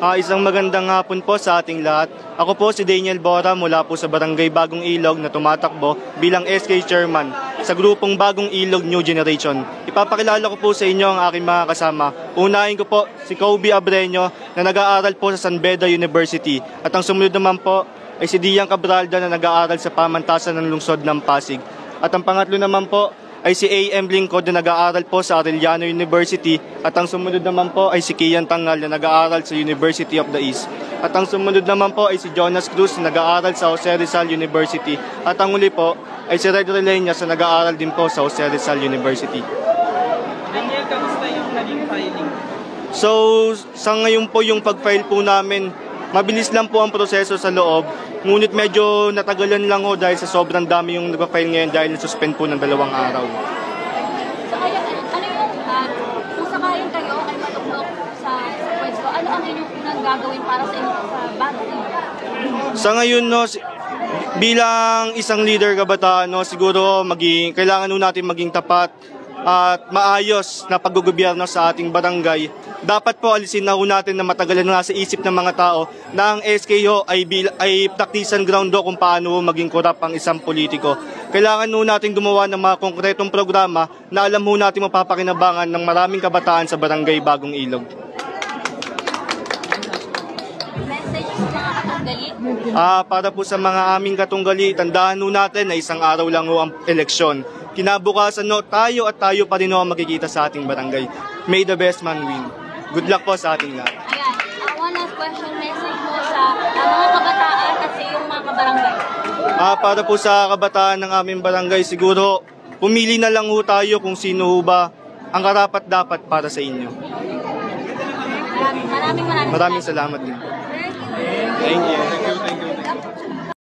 Isang magandang hapon po sa ating lahat. Ako po si Daniel Bora mula po sa Barangay Bagong Ilog na tumatakbo bilang SK Chairman sa grupong Bagong Ilog New Generation. Ipapakilala ko po sa inyo ang aking mga kasama. Unahin ko po si Kobe Abreño na nag-aaral po sa San Beda University. At ang sumunod naman po ay si Dian Cabralda na nag-aaral sa pamantasan ng lungsod ng Pasig. At ang pangatlo naman po ay si A.M. Lingkod na nag-aaral po sa Arellano University at ang sumunod naman po ay si Kian Tangal na nag-aaral sa University of the East. At ang sumunod naman po ay si Jonas Cruz na nag-aaral sa Jose Rizal University at ang huli po ay si Red Relenias na nag-aaral din po sa Jose Rizal University. Daniel, kamusta yung naging filing? So, sa ngayon po yung pag-file po namin, mabilis lang po ang proseso sa loob. Ngunit medyo natagalan lang ho dahil sa sobrang dami yung nag-file ngayon dahil suspend po ng 2 araw. So kaya, ano yung, kung sakayin kayo ay matuklok sa pwesto, ano ang inyong unang gagawin para sa inyo sa bago? Sa ngayon, no, bilang isang leader kabataan, no, siguro kailangan natin maging tapat at maayos na paggogobyerno sa ating barangay. Dapat po alisin na natin na matagalan na sa isip ng mga tao na ang SKO ay practice ground kung paano maging korap ang isang politiko. Kailangan natin gumawa ng mga konkretong programa na alam natin mapapakinabangan ng maraming kabataan sa Barangay Bagong Ilog. Message sa mga katunggali? Para po sa mga aming katunggali, tandaan natin na isang araw lang ang eleksyon. Kinabukasan tayo at tayo pa rin makikita sa ating barangay. May the best man win. Good luck po sa ating lahat. Ayan, one last question, message mo sa mga kabataan at sa iyong mga kabarangay. Para po sa kabataan ng aming barangay, siguro pumili na lang tayo kung sino ba ang karapat-dapat para sa inyo. Maraming Maraming salamat din. Thank you.